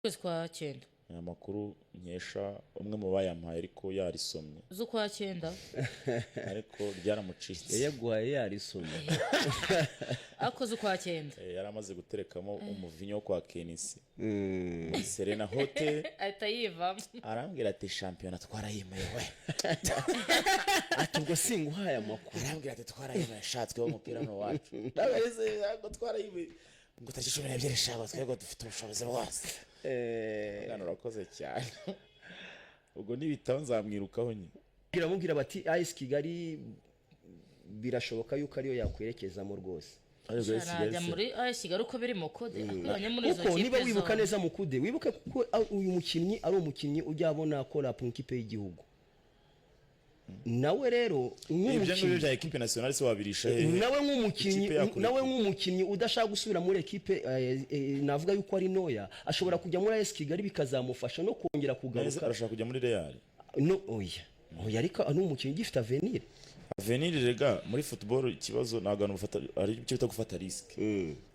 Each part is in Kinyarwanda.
kwezi kwa cyenda aya makuru nkesha umwe mu bayampaye ariko yarisomye z'ukwa cyenda ariko ryaramucitse yaguhaye yarisomye akoze ukwa cyenda yari amaze guterekamo umuvinyo kwa Kenisi muri Serena Hotel ahita yivamo arambwira ati shampiyona twarayimeye we ati ubwo singuhaye amakuru arambwira ati twarayimeye shatswe w'umupira no wacu ndabeze ngo twarayimeye ngo tariki 12 shaba twego dufite ubushobozi bwose ngano urakoze cyane ubwo nibitaho nzamwirukaho nyine biramubwira bati AS Kigali birashoboka yuko ariyo yakwerekezamo rwose arajya muri AS Kigali uko biri mu kode akwiranye muri izo uko kipe niba wibuka neza mu kude wibuke ko uyu mukinnyi ari umukinnyi ujya abona akora ku ikipe y'igihugu nawe rero nk'umukinnyi bya equipe nationale se wabirisha nawe nk'umukinnyi udashaka gusubira muri equipe navuga yuko ari noya ashobora kujya muri AS Kigali bikazamufasha no kongera kugaruka arashaka kujya muri Real no oya ariko ari umukinnyi ugifite avenir rega muri football ikibazo nagano gufata ari cyo bita gufata risk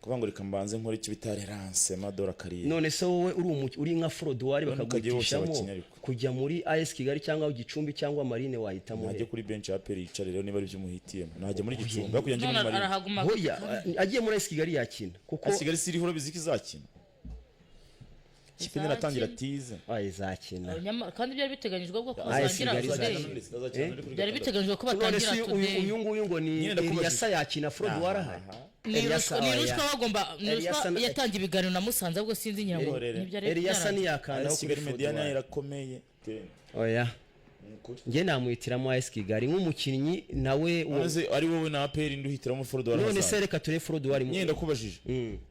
kuvuga ngo reka mbanze nkora icyo bita relance madora carrière none se wowe uri nka Frodouard bakagutishamo kujya muri AS Kigali cyangwa Gicumbi cyangwa Marine wahitamo najye kuri bench ya Peri yicare rero niba ari byo muhitiyemo najya muri Gicumbi akujya muri Marine hoya agiye muri AS Kigali yakina kuko AS Kigali siri horo biziki zakina kipe niratangira tize izakina kandi byari biteganyijwe ko bazangira byari biteganyijwe ko batangira today uyu nguyu ngo ni Eliasa yakina Frodouard ahari Nirushwa bagomba yatangiye ibiganiro na Musanze ubwo sinzi nyiramo Eliasa ni yakanda Kigali Mediana irakomeye oya nge namuhitiramo AS Kigali nk'umukinnyi nawe ari wowe na APR nduhitiramo Frodouard none se reka ture Frodouard nyenda kubajije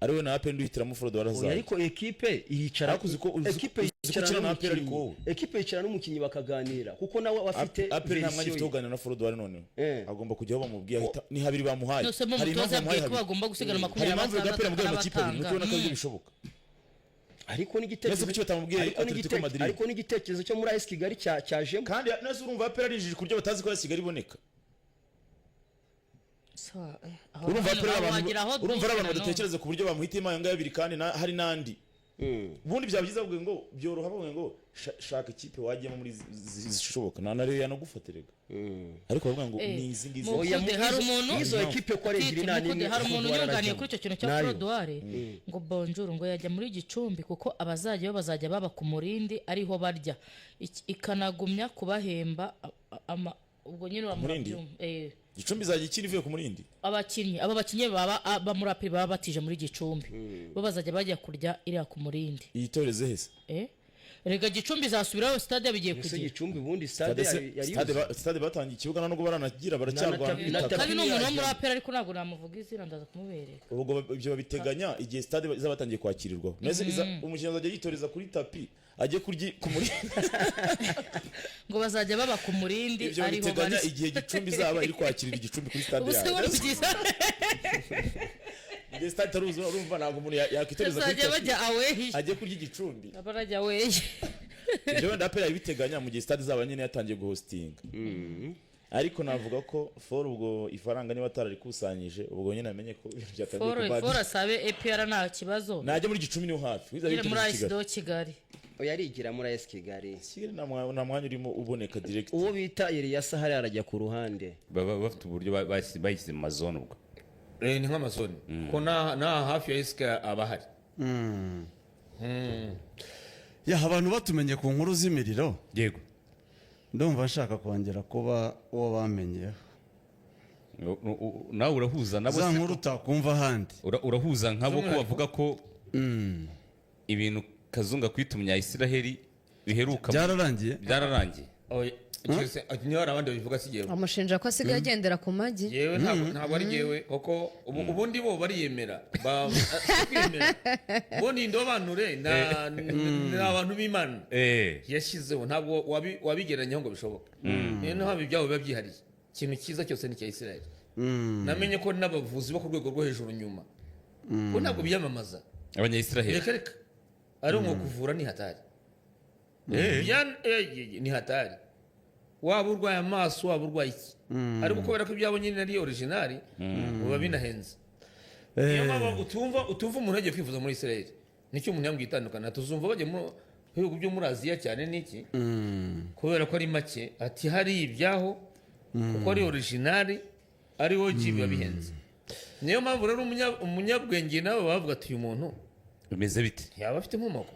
ari wowe na APR nduhitiramo Frodouard oya ariko equipe iricara equipe yicara na APR ariko wowe equipe yicara n'umukinnyi bakaganira kuko nawe afite APR nta mwanya ufite kuganira na Frodouard none agomba kujya bamubwiye ni habiri bamuhaye hari impamvu bagomba gusigana 20 nuko nakazi bishoboka ariko n'igitekerezo cyo muri AS Kigali cyajemo kandi nase urumva APR arijije kuryo batazi ko AS Kigali iboneka urumva abantu badatekereza ku buryo bamuhitima yanga yabiri kandi hari nandi ubundi byabyiza bwe ngo byoroha bwe ngo shaka ikipe wagiyemo muri zishoboka na rero yanagufatirega ariko bavuga ngo ni izi ngizi hari umuntu izo equipe ko ari igiri nani hari umuntu yunganiye kuri icyo kintu cya Frodouard ngo bonjour ngo yajya muri Gicumbi kuko abazajya bazajya baba ku murindi ariho barya ikanagumya kubahemba ubwo nyine uramubyumva Gicumbi zaje ikiri ivuye ku murindi abakinnyi baba muri APR baba batije muri Gicumbi bo bazajya bajya kurya iriya ku murindi iyitoreze hese rega Gicumbi zasubiraho stade bigiye kugira Gicumbi bundi stade stade batangiye ikibuga nano baranagira baracyarwana kandi no umuntu wo muri APR ariko ntabwo namuvuga izina ndaza kumubereka ubwo ibyo babiteganya igihe stade zabatangiye kwakirirwaho neze umukinnyi azajya yitoreza kuri tapi ajye kurya ku murindi ngo bazajya baba ku murindi ariho bari igihe Gicumbi zaba iri kwakirira Igicumbi kuri stade yawe igihe stade taruzo urumva ntabwo umuntu yakitoreza kuri tapi bajya away ajye kurya Igicumbi abarajya away ibyo wenda APR yabiteganya mu gihe stade zaba nyine yatangiye guhostinga ariko navuga ko for ubwo ifaranga niba atararikusanyije ubwo nyine amenye ko byatangiye kubadi for asabe APR nta kibazo najye muri Gicumbi niho hafi wiza muri AS Kigali oya arigira muri AS Kigali na mwanya urimo uboneka direct uwo bita Eliasa hari arajya ku ruhande baba bafite uburyo bayise mu mazone ubwo ni nk'amazone ko na hafi ya AS abahari ya abantu batumenye ku nkuru z'imiriro yego ndumva nshaka kongera kuba uwo bamenyeho nawe urahuza nabo za nkuru utakumva ahandi urahuza nk'abo ko bavuga ko ibintu Kazunga kwita umunya-Israheli biheruka byararangiye niyo hari abandi babivuga sigewe amushinja ko asigaye agendera ku magi yewe ntabwo ari yewe kuko ubundi bo bariyemera ubundi indobanure ni abantu b'Imana yashyizeho ntabwo wabigereranyaho ngo bishoboka niyo ntabwo ibyabo biba byihariye ikintu cyiza cyose ni icya Israel namenye ko n'abavuzi bo ku rwego rwo hejuru nyuma ko ntabwo biyamamaza abanya-Israheli reka ari nko kuvura ni hatari ni hatari waba urwaye amaso waba urwaye iki ariko kubera ko ibyabo nyine ari original biba binahenze niyo mpamvu utumva umuntu agiye kwifuza muri Israel nicyo umuntu yambwiye itandukana tuzumva bajya mu bihugu byo muri Aziya cyane niki kubera ko ari make ati hari ibyaho kuko ari original ari OG biba bihenze niyo mpamvu rero umunyabwenge nawe bavuga ati uyu muntu bimeze bite yaba afite inkomoko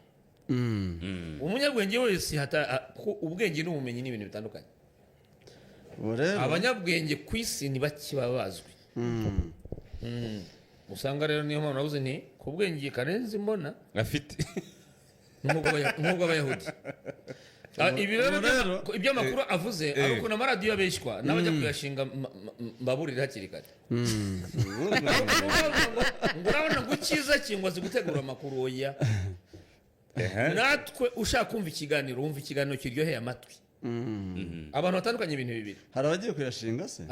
umunyabwenge wese ubwenge n'ubumenyi ni ibintu bitandukanye abanyabwenge ku isi ni bake baba bazwi usanga rero niyo mpamvu navuze nti ku bwenge karenzi mbona afite nk'ubwo abayahudi ibi rero ibyo amakuru avuze ariko n'amaradiyo abeshywa n'abajya kuyashinga mbaburire hakiri kare ngo urabona ngo icyiza kingwa azi gutegura amakuru oya natwe ushaka kumva ikiganiro wumva ikiganiro kiryoheye amatwi abantu batandukanye ibintu bibiri hari abagiye kuyashinga se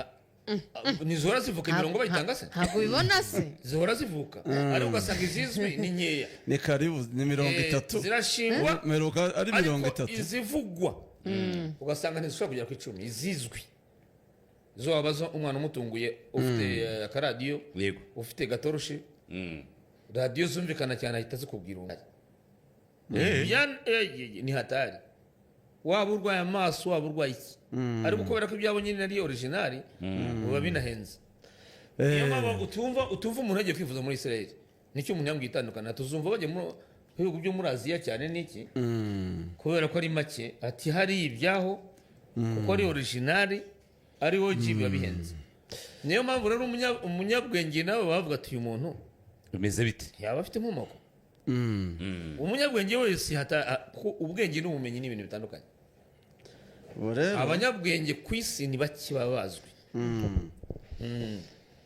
ntizihora zivuka imirongo bayitanga se ntabwo ubibona se zihora zivuka ariko ugasanga izizwi ni nkeya ni karibu ni 30 zirashingwa meruka ari 30 ariko izivugwa ugasanga ntizishobora kugera ku 10 izizwi zo wabaza umwana umutunguye ufite akaradiyo ufite gatoroshi radiyo zumvikana cyane ahita zikubwira umwanya ni hatari waba urwaye amaso waba urwaye iki ariko kubera ko ibyabo nyine ari original biba binahenze niyo mpamvu utumva umuntu agiye kwifuza muri Israel nicyo umuntu yambwiye itandukana tuzumva bajya mu bihugu byo muri Aziya cyane niki kubera ko ari make ati hari ibyaho kuko ari original ari OG biba bihenze niyo mpamvu rero umunyabwenge nawe bavuga ati uyu muntu bimeze bite yaba afite inkomoko umunyabwenge wese ubwenge n'ubumenyi ni ibintu bitandukanye abanyabwenge ku isi ni bake baba bazwi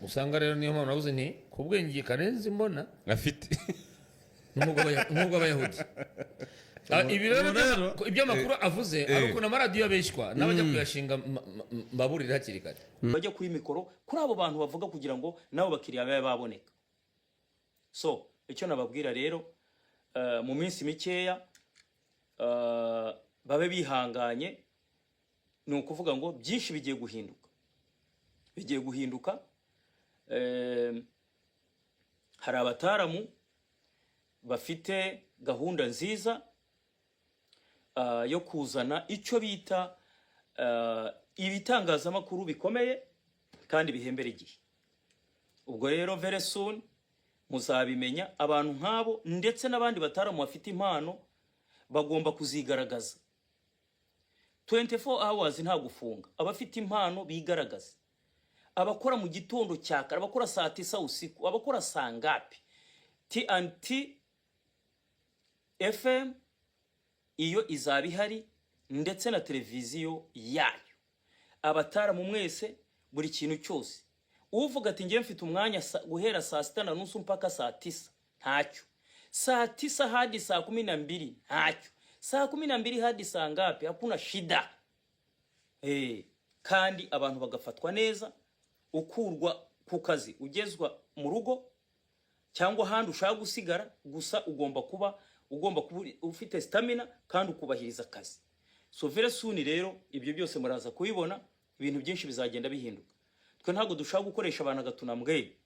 usanga rero niyo mpamvu navuze nti ku bwenge karenzi mbona afite nk'ubwo abayahudi ibi rero ibyo amakuru avuze ariko n'amaradiyo abeshywa n'abajya kuyashinga mbaburire hakiri kare bajya kuri mikoro kuri abo bantu bavuga kugira ngo nabo bakiriya babe baboneka so icyo nababwira rero mu minsi mikeya babe bihanganye ni ukuvuga ngo byinshi bigiye guhinduka hari abataramu bafite gahunda nziza yo kuzana icyo bita ibitangazamakuru bikomeye kandi bihembera igihe ubwo rero very soon muzabimenya abantu nk'abo ndetse n'abandi bataramu bafite impano bagomba kuzigaragaza 24 hours nta gufunga abafite impano bigaragaza abakora mu gitondo cyaka abakora saa 9 usiku abakora saa ngapi TNT FM iyo izaba ihari ndetse na televiziyo yayo abataramu mwese buri kintu cyose uvuga ati ngiye mfite umwanya guhera saa 6:30 mpaka saa 9 ntacyo saa 9 hadi saa 12 ntacyo saa 12 hadi saa ngapi hakuna shida kandi abantu bagafatwa neza ukurwa ku kazi ugezwa mu rugo cyangwa handi ushaka gusigara gusa ugomba kuba ufite stamina kandi ukubahiriza akazi so very soon rero ibyo byose muraza kubibona ibintu byinshi bizagenda bihinduka twe ntabwo dushaka gukoresha abantu agatunambwe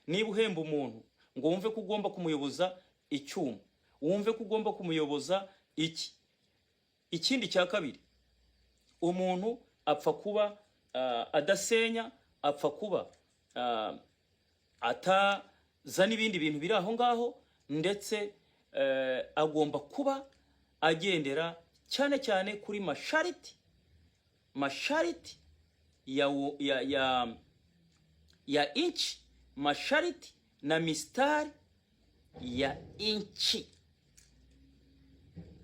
niba uhemba umuntu ngo wumve ko ugomba kumuyoboza icyuma wumve ko ugomba kumuyoboza ikindi cya kabiri umuntu apfa kuba adasenya apfa kuba atazana ibindi bintu biri aho ngaho ndetse agomba kuba agendera cyane cyane kuri mashariti ya inchi mashariti na mistari ya inchi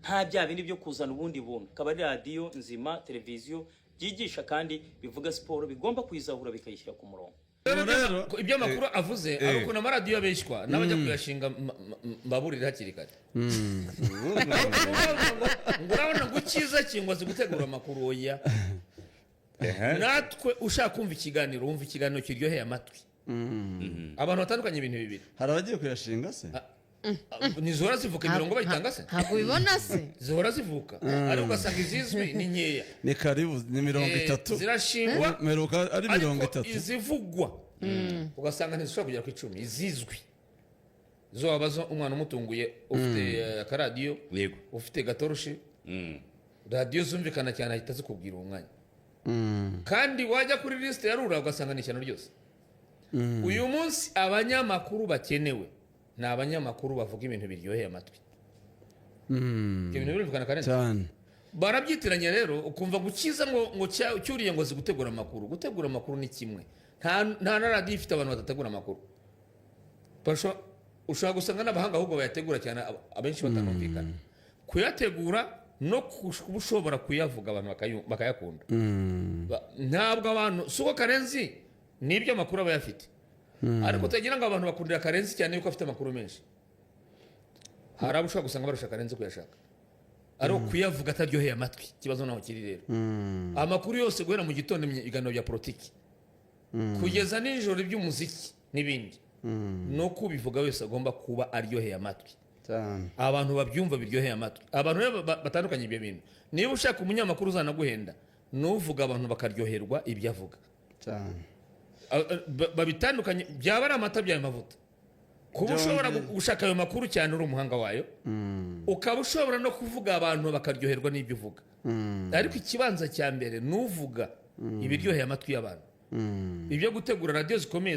nta bya bindi byo kuzana ubundi buntu kaba ari radiyo nzima televiziyo byigisha kandi bivuga siporo bigomba kuyizahura bikayishyira ku murongo ibyo amakuru avuze ariko n'amaradiyo abeshywa n'abajya kuyashinga mbaburire hakiri kare ngo urabona ngo icyiza kingwa azi gutegura amakuru oya natwe ushaka kumva ikiganiro wumva ikiganiro kiryoheye amatwi abantu batandukanye ibintu bibiri hari abagiye kuyashinga se ntizihora zivuka imirongo bayitanga se ntabwo ubibona se zihora zivuka ariko ugasanga izizwi ni nkeya ni karibu ni 30 zirashingwa meruka ari 30 ariko izivugwa ugasanga ntizishobora kugera ku 10 izizwi zo wabaza umwana umutunguye ufite akaradiyo yego ufite gatoroshi radiyo zumvikana cyane ahita zikubwira uwo mwanya Mm. kandi wajya kuri lisite ya rura ugasanga ni ishyano ryose uyu munsi abanyamakuru bakenewe ni abanyamakuru bavuga ibintu biryoheye amatwi ibyo bintu birumvikana kandi cyane barabyitiranya rero ukumva gukiza ngo cyuriye ngo zigutegura amakuru ni kimwe nta na radiyo ifite abantu badategura amakuru ushobora gusanga n'abahanga ahubwo bayategura cyane abenshi batanumvikana kuyategura no kuba ushobora kuyavuga abantu bakayakunda ntabwo abantu si uko Karenzi n'ibyo amakuru aba yafite ariko utagira ngo abantu bakundira Karenzi cyane yuko afite amakuru menshi hari abo ushobora gusanga barusha Karenzi kuyashaka ariko kuyavuga ataryoheye amatwi ikibazo naho kiri rero amakuru yose guhera mu gitondo ibiganiro bya politiki kugeza nijoro iby'umuziki n'ibindi no kubivuga wese agomba kuba aryoheye amatwi abantu babyumva biryoheye amatwi abantu batandukanye ibyo bintu niba ushaka umunyamakuru uzanaguhenda nuvuga abantu bakaryoherwa ibyo avuga babitandukanye byaba ari amata by'ayo mavuta kuba ushobora gushaka ayo makuru cyane uri umuhanga wayo ukaba ushobora no kuvuga abantu bakaryoherwa n'ibyo uvuga ariko ikibanza cya mbere nuvuga ibiryoheye amatwi y'abantu ibyo gutegura radiyo zikomeye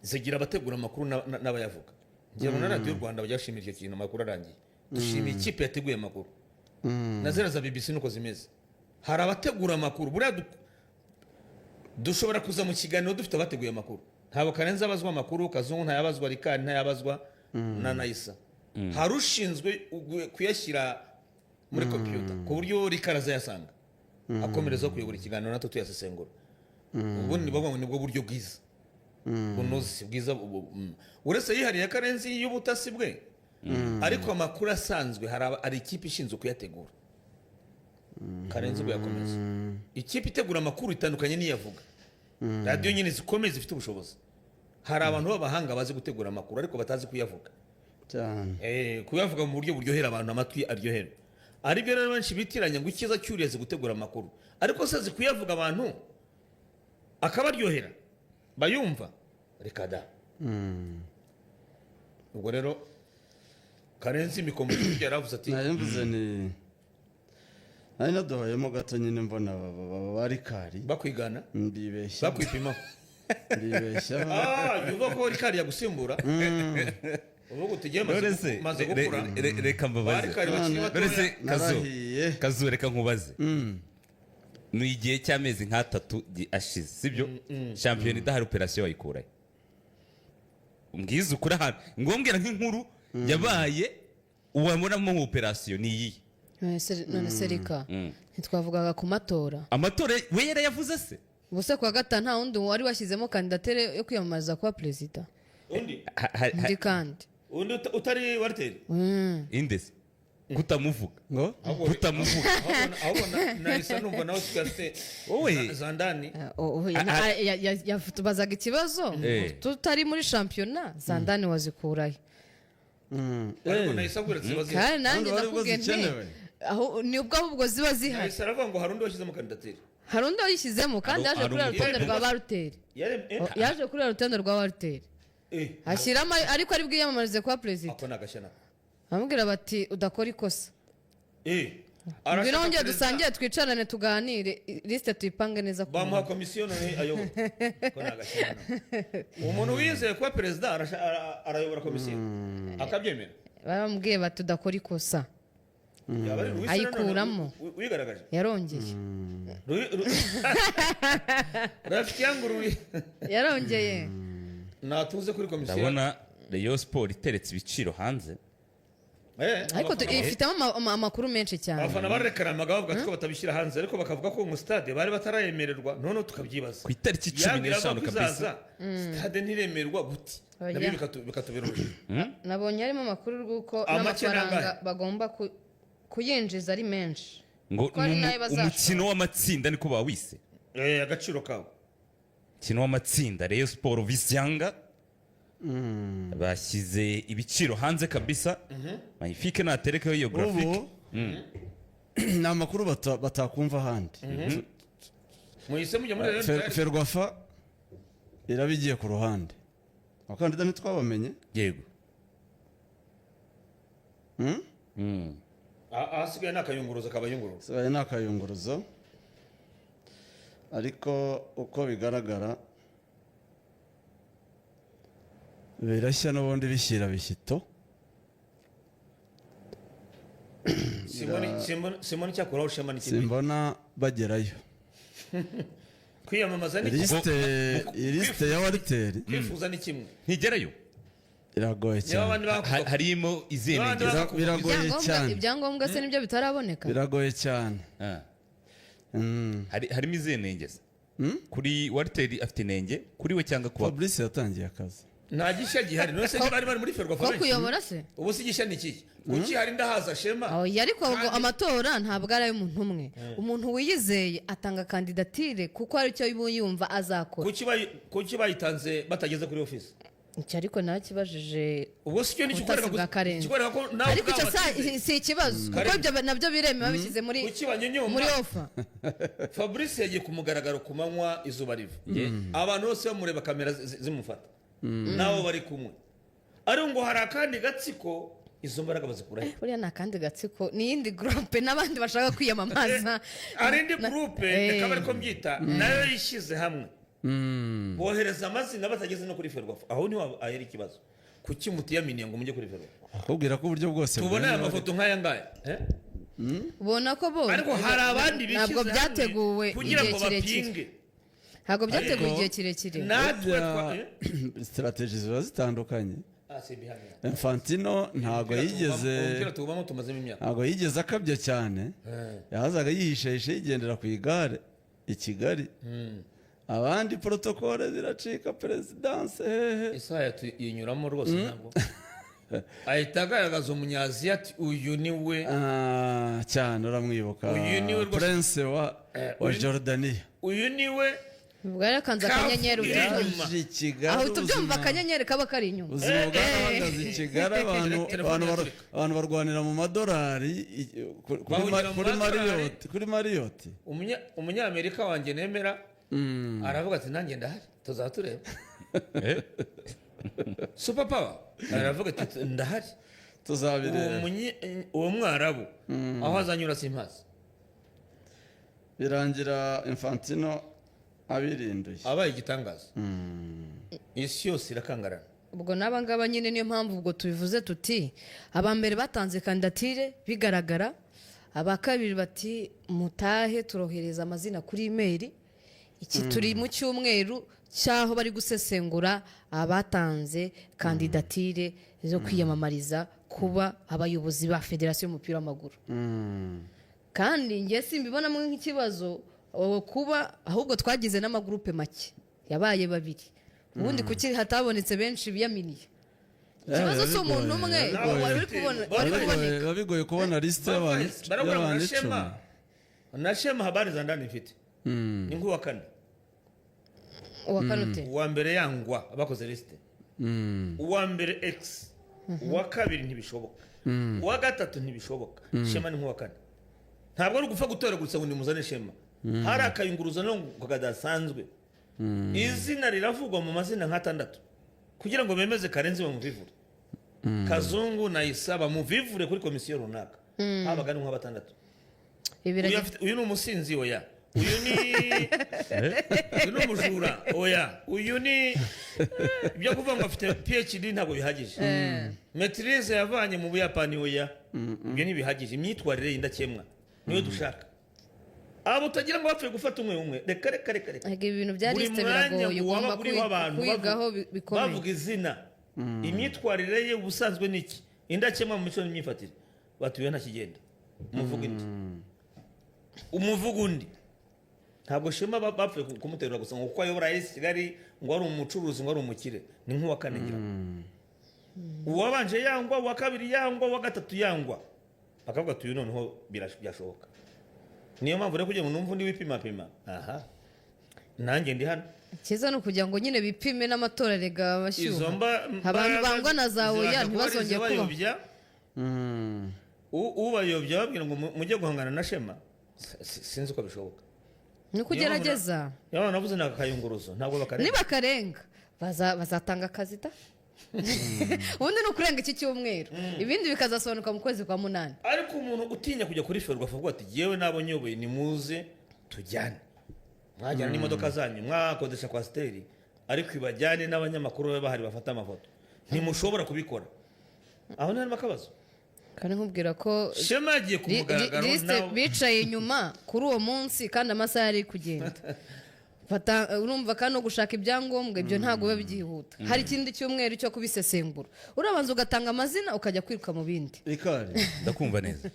zigira abategura amakuru n'abayavuga ngira na radiyo Rwanda bajyashimira icyo kintu amakuru arangiye dushimiye ikipe yateguye amakuru na zera za BBC nuko zimeze hari abategura amakuru buriya dushobora kuza mu kiganiro dufite abateguye amakuru ntabwo Karenzi abazwa amakuru Kazungu ntayabazwa Rikari ntayabazwa na Nayisa hari ushinzwe kuyashyira muri computer ku buryo Rikari azayasanga akomereza kuyobora ikiganiro natwe tuyasesengura ubundi bavuga ngo nibwo buryo bwiza bunoze bwiza uretse yihariye Karenzi y'ubutasi bwe ariko amakuru asanzwe hari ikipe ishinzwe kuyategura Karenzi bwe yakomeza ikipe itegura amakuru itandukanye n'iyavuga radiyo nyine zikomeye zifite ubushobozi hari abantu b'abahanga bazi gutegura amakuru ariko batazi kuyavuga kuyavuga mu buryo buryohera abantu amatwi aryohera aribyo rero benshi bitiranya ngo ikiza cyuriye zi gutegura amakuru ariko se zi kuyavuga abantu akabaryohera bayumva reka da ubwo rero Karenzi mikomuzi yaravuze ati nayumvize ni nari nadohoyemo gato nyine mbona Rikari bakwigana mbibeshya bakwipima mbibeshya yuva ko Rikari yagusimbura uvuga utegeye maze gukura reka mbabaze uretse Kazu reka nkubaze ni igihe cy'amezi nk'atatu ashize sibyo shampiyona idahari operasiyo wayikurahe mbwiza ukuri ahantu ngombwira nk'inkuru yabaye ubonamo operasiyo ni iyi none Serika ntitwavugaga ku matora we yarayavuze se ubuse kuwa gatanu nta wundi wari washyizemo kandidatire yo kwiyamamariza kuba perezida undi kandi undi utari Walteri indese kutamuvuga kutamuvuga ahubwo nahise numva nawe twafite wowe Zandani tubazaga ikibazo tutari muri shampiyona Zandani wazikurahe ariko nahise abwira zibazi kandi nanjye nakubwiye nti aho ni ubwo ahubwo ziba zihari nahise aravuga ngo hari undi washyizemo kandidatire hari undi wayishyizemo kandi yaje kuri rutonde rwa Walteri yaje kuri rutonde rwa Walteri ashyiramo ariko ari bwiyamamarize kuba perezida ako nagashyana bamubwira bati udakora ikosa ngwino wongere dusangire twicarane tuganire lisite tuyipange neza bamuha komisiyo none ayobora ko nagashyana umuntu wizeye kuba perezida arayobora komisiyo akabyemera bamubwiye bati udakora ikosa ayikuramo wigaragaje yarongeye rafiki yangu yarongeye natuze kuri komisiyo ndabona Rayon Sport iteretse ibiciro hanze ariko ifitemo amakuru menshi cyane abafana barekaramaga bavuga ko batabishyira hanze ariko bakavuga ko mu stade bari batarayemererwa none tukabyibaza ku itariki 15 kabisa stade ntiremerwa guti nabyo bikatubera nabonye harimo amakuru rw'uko n'amafaranga bagomba kuyinjiza ari menshi ngo umukino w'amatsinda niko bawise agaciro kawo umukino w'amatsinda Rayon Sport Visyanga bashyize ibiciro hanze kabisa magnifique naterekeho iyo graphique ni amakuru batakumva ahandi muhise mujya muri Ferwafa iraba igiye ku ruhande abakandida ntitwabamenye yego ahasigaye ni akayunguruzo kabayunguruzo sigaye ni akayunguruzo ariko uko bigaragara birashya n'ubundi bishyira bishyito simoni cyakuraho shema n'ikindi simbona bagerayo kwiyamamaza ni ilisite ya wariteri kwifuza ni kimwe ntigerayo iragoye cyane harimo izenenge biragoye cyane ibyangombwa se nibyo bitaraboneka biragoye cyane harimo izenenge kuri wariteri afite inenge kuri we cyangwa kuba Fabrice yatangiye akazi nta gishya gihari none se bari muri ferwafa ko kuyobora se ubu si gishya ni iki kuki hari ndahaza shema ariko amatora ntabwo ari ay'umuntu umwe umuntu wiyizeye atanga kandidatire kuko ari cyo yumva azakora kuki bayitanze batageze kuri ofisi icyo ariko nakibajije ubwo si cyo ni kikwereka ko nawe ariko icyo si ikibazo kuko ibyo nabyo biremewe babishyize muri ofa Fabrice yagiye ku mugaragaro ku manywa izuba riva abantu bose bamureba kamera zimufata nabo bari kumwe ari ngo hari akandi gatsiko izo mbaraga bazikurahe buriya ni akandi gatsiko ni iyindi gurupe n'abandi bashaka kwiyamamaza hari indi gurupe reka bari ko mbyita nayo yishyize hamwe bohereza amazina batageze no kuri ferwafa aho niho ahera ikibazo kuki mutiyaminiye ngo mujye kuri ferwafa akubwira ko uburyo bwose tubona aya mafoto nk'aya ngaya ubona ko bose ariko hari abandi ntabwo byateguwe kugira ngo igihe kirekire bapinge ntabwo byateguwe igihe kirekire natwe sitarateji ziba zitandukanye Infantino ntabwo yigeze akabya cyane yahazaga yihishahisha yigendera ku igare i Kigali abandi protokole ziracika perezidanse hehe isaha yinyuramo rwose ntabwo ahita agaragaza umunyaziya ati uyu ni we cyane uramwibuka prince wa Jordania uyu ni we ubwo rero akanze akanyenyeri aho tubyumva akanyenyeri kaba kari inyuma ubuzima bwahagaze i Kigali abantu barwanira mu madolari kuri mariyoti umunyamerika wanjye nemera aravuga ati nanjye ndahari tuzaba tureba super power aravuga ati ndahari tuzabireba uwo mwarabu aho azanyura simpazi birangira Infantino abirinduye abaye igitangaza isi yose irakangarana ubwo n'abangaba nyine niyo mpamvu ubwo tubivuze tuti abambere batanze kandidatire bigaragara abakabiri bati mutahe turohereza amazina kuri imeri iki turi mu cyumweru cyaho bari gusesengura abatanze kandidatire zo kwiyamamariza kuba abayobozi ba federasiyo y'umupira w'amaguru kandi njye simbibonamo nk'ikibazo kuba ahubwo twagize n'amagurupe make yabaye babiri ubundi kuki hatabonetse benshi biyaminiye ikibazo si umuntu umwe wari kuboneka bigoye kubona lisite y'abantu icumi na shema habari za ndani mfite ni nk'uwa kane uwa kane ute uwa mbere yangwa bakoze lisite uwa mbere x uwa kabiri ntibishoboka uwa gatatu ntibishoboka shema ni nk'uwa kane ntabwo ari ugupfa gutora gusa ngo nimuzane shema hari akayunguruzo no kadasanzwe izina riravugwa mu mazina nk'atandatu kugira ngo bemeze Karenzi bamuvivure Kazungu na Isa bamuvivure kuri komisiyo runaka habaga ni nk'abatandatu uyu ni umusinzi oya uyu ni umujura oya uyu ni ibyo kuvuga ngo afite PhD ntabwo bihagije maîtrise yavanye mu Buyapani oya ibyo ntibihagije imyitwarire y'indakemwa niyo dushaka abo utagira ngo bapfuye gufata umwe reka ibintu bya lisite biragoye ugomba kwigaho bikomeye bavuga izina imyitwarire ye ubusanzwe niki indakemwa mu mico n'imyifatire batuye nta kigenda umuvuga undi ntabwo shema bapfuye kumuterura gusa ngo kuko ayobora isi Kigali ngo ari umucuruzi ngo ari umukire ni nk'uwa kane ngira uwabanje yangwa uwa kabiri yangwa uwa gatatu yangwa bakavuga tuyu noneho byashoboka niyo mpamvu rero kugira ngo numve undi wipimapima aha nanjye ndi hano cyiza ni ukugira ngo nyine bipime n'amatora rega abashyuha abantu bangwa na za oya ntibazongere kuba ubayobya babwira ngo mujye guhangana na shema sinzi uko bishoboka ni ukugerageza yaba navuze ni akayunguruzo ntabwo bakarenga nibakarenga bazatanga akazi da ubundi ni ukurenga iki cyumweru ibindi bikazasobanuka mu kwezi kwa munani. ariko umuntu utinya kujya kuri ferwafa avuga ati yewe nabo nyoboye nimuze tujyane mwajyana n'imodoka zanyu mwakodesha kwasiteri ariko ibajyane n'abanyamakuru babe bahari bafata amafoto ntimushobora kubikora aho ni harimo akabazo kandi nkubwira ko Shema yagiye ku mugaragaro nawe bicaye inyuma kuri uwo munsi kandi amasaha yari kugenda urumva kandi no gushaka ibyangombwa ibyo ntabwo biba byihuta hari ikindi cyumweru cyo kubisesengura urabanza ugatanga amazina ukajya kwiruka mu bindi. Rikari ndakumva neza.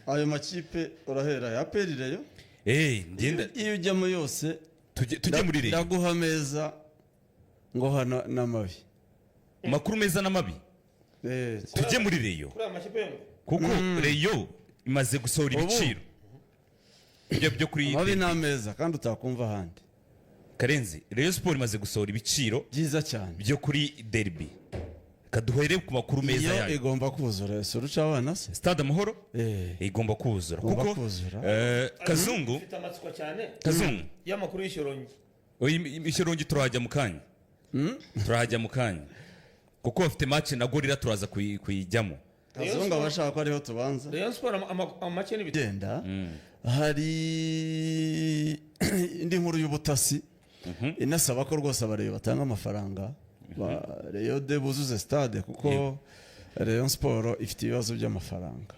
ayo makipe urahera ya perireyo ngenda iyo ujyamo yose tujye muri reyo ndaguha meza ngo hano n'amabi makuru meza n'amabi tujye muri reyo kuko reyo imaze gusohora ibiciro byo kuri amabi n'ameza kandi utakumva ahandi. Karenzi Rayon Sport imaze gusohora ibiciro byiza cyane byo kuri derby kaduhere ku makuru meza yayo igomba kuzura suruca abana se Stade Amahoro igomba kuzura kuko Kazungu Kazungu y'amakuru y'ishorongi ishorongi turajya mu kanya turajya mu kanya kuko bafite match na Gorilla turaza kuyijyamo. Kazungu abashaka ko ariho tubanza Rayon Sport amake n'ibigenda hari indi nkuru y'ubutasi inasaba ko rwose abareba batanga amafaranga Rayon de buzuze stade kuko Rayon Sport ifite ibibazo by'amafaranga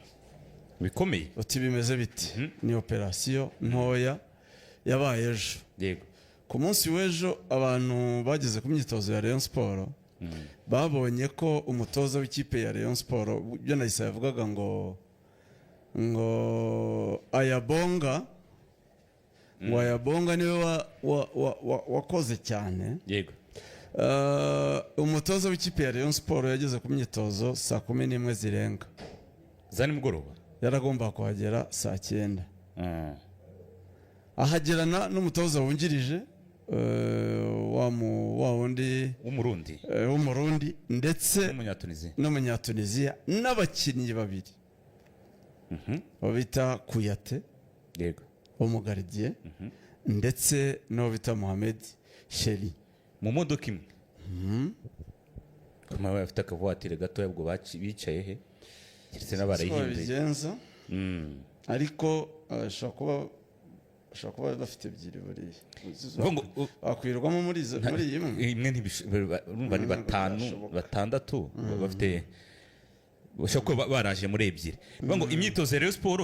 bikomeye. uti bimeze biti ni operation ntoya yabaye ejo yego ku munsi w'ejo abantu bageze ku myitozo ya Rayon Sport babonye ko umutoza w'ikipe ya Rayon Sport byo nahise yavugaga ngo Ayabonga niwe wakoze cyane. Yego. Umutoza w'ikipe ya Rayon Sport yageze ku myitozo saa 11 zirenga. Za nimugoroba. Yaragomba kuhagera saa 9. Ahagerana n'umutoza wungirije wa wundi w'umurundi ndetse n'umunyatunisia n'abakinnyi babiri. Babita Kuyate. Yego. Umugardiye ndetse no bita Mohamed Sheri mu modoka imwe kuma bafite akavuatire gato yabwo bicaye he kiretse n'abarayihinze ariko ashobora kuba bafite ebyiri buriya akwirwamo muri imwe urumva ni batandatu bafite bashaka ko baraje muri ebyiri ngo imyitozo ya Rayon Sport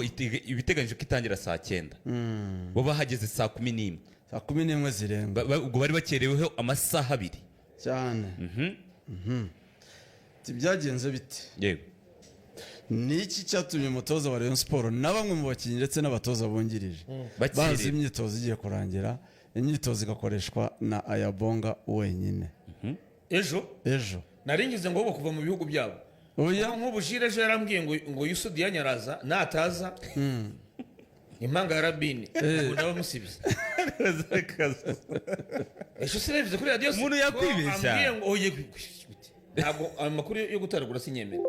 ibiteganyije ko itangira saa 9 bo bahageze saa 11 saa 11 zirenga ubwo bari bakereweho amasaha abiri cyane byagenze bite. Yego. Niki cyatumye umutoza wa Rayon Sport na bamwe mu bakinnyi ndetse n'abatoza bungirije bazi imyitozo igiye kurangira imyitozo igakoreshwa na Ayabonga wenyine ejo naringize ngo bo kuva mu bihugu byabo oya nk'ubushire ejo yarambwiye ngo Yusudi yanyaraza nataza impanga ya Rabini nabo musibize ejo sirevize kuri radio umuntu yakwibeshya ambwiye ngo oye ntabwo amakuru yo gutaragura sinyemera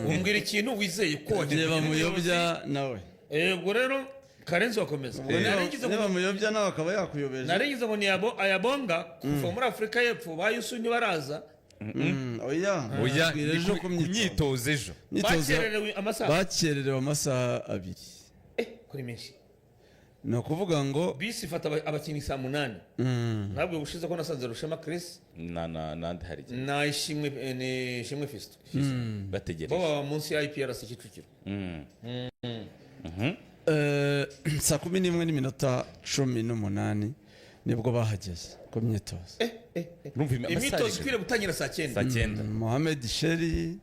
umbwira ikintu wizeye ko wagiye bamuyobya nawe ubwo rero Karenzi wakomeza niba muyobya nawe akaba yakuyobeje naringize ngo ni Ayabonga kuva muri Afrika y'Epfo bayusunye baraza oya ejo ku myitozo ejo bakererewe amasaha abiri kuri menshi ni ukuvuga ngo bisi ifata abakinnyi saa 8 ntabwo bushize ko nasanze Rushema Chris nandi hari na ishimwe Fisto bategereje bo munsi ya IPRC Kicukiro saa 11:18 nibwo bahageze ku myitozo imyitozo ikwiriye gutangira saa 9 Mohamed Sheri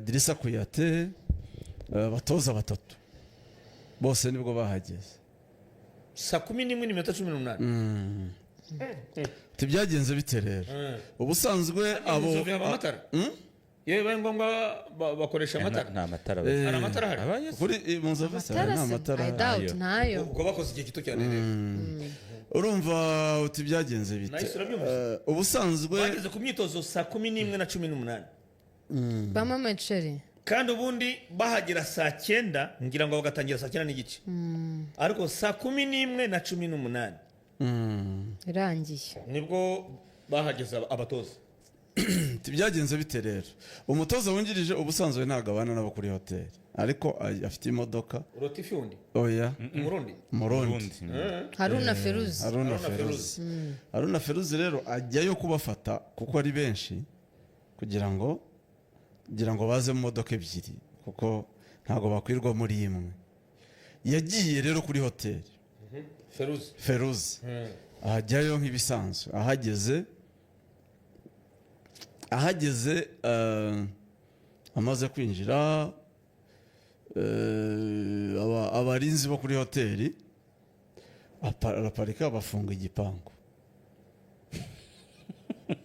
Dirisa Kuyate batoza batatu bose nibwo bahageze saa 11:18 tibyagenze bite rero ubusanzwe abo yewe bari ngombwa bakoresha amatara nta matara hari amatara hari kuri mu nzove nta matara ntayo ubwo bakoze igihe gito cyane rero urumva uti byagenze bite ubusanzwe bageze ku myitozo saa 11:18 Bama Mecheri kandi ubundi bahagera saa 9 ngira ngo bagatangira saa 9 n'igice ariko saa 11:18 irangiye nibwo bahageze abatoza. byagenze bite rero? Umutoza wungirije ubusanzwe ntabwo abana nabo kuri hoteli, ariko afite imodoka. Rotifi undi oya Murundi Haruna Feruzi. Haruna Feruzi rero ajyayo kubafata kuko ari benshi, kugira ngo baze mu modoka ebyiri kuko ntabwo bakwirwa muri imwe. Yagiye rero kuri hoteli Feruzi ajyayo nk'ibisanzwe. ahageze amaze kwinjira, abarinzi bo kuri hoteli araparika bafunga igipangu.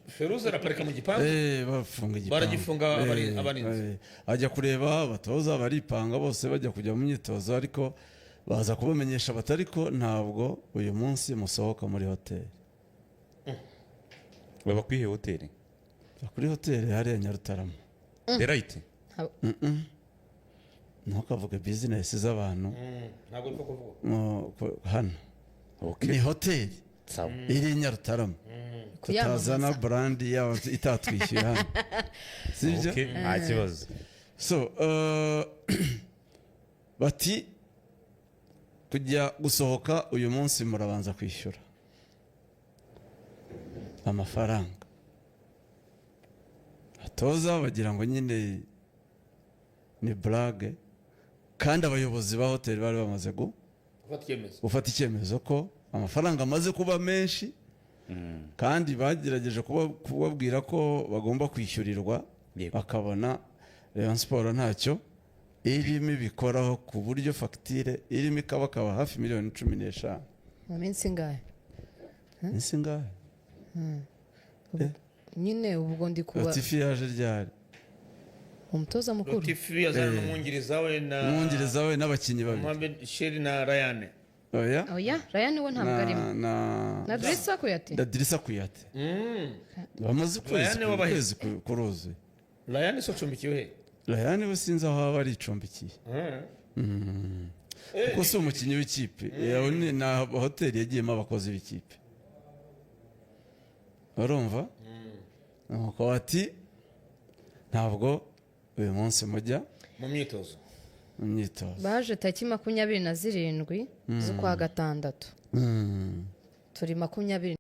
Feruzi araparika mu gipangu, bafunga igipangu, baragifunga abarinzi. ajya kureba abatoza baripanga bose bajya kujya mu myitozo, ariko baza kubamenyesha batariko ntabwo uyu munsi musohoka muri hoteli. baba kwihe hoteli? Kuri hoteli hariya Nyarutarama. Delight ntukavuge bizinesi z'abantu ntabwo uri kuvuga hano. Ni hoteli iri Nyarutarama, tutazana brandi yaho itatwishyuye hano, sibyo? nta kibazo. So bati kujya gusohoka uyu munsi murabanza kwishyura amafaranga. Atoza bagira ngo nyine ni blague, kandi abayobozi ba hoteli bari bamaze gufata icyemezo ko amafaranga amaze kuba menshi, kandi bagerageje kubabwira ko bagomba kwishyurirwa, bakabona Rayon Sport ntacyo irimo ibikoraho, ku buryo fagitire irimo ikabakaba hafi miliyoni 15. mu minsi ingahe? Minsi ingahe? Nyine ubwo ndi kuba Rotifi yaje ryari? umutoza mukuru. Rotifi yazana n'umwungiriza we n'abakinnyi babiri, Mohamed Sheri na Rayane. oya Rayane we ntabwo arimo, na Drissa Kuyate bamaze ukwezi kuruzuye. Rayane so cumbikiwe he? Rayane we sinzi aho aba aricumbikiye, kuko si umukinnyi w'ikipe, na hoteli yagiyemo abakozi b'ikipe, urumva? nuko bati ntabwo uyu munsi mujya mu myitozo. baje tariki 27 z'ukwa gatandatu, turi 20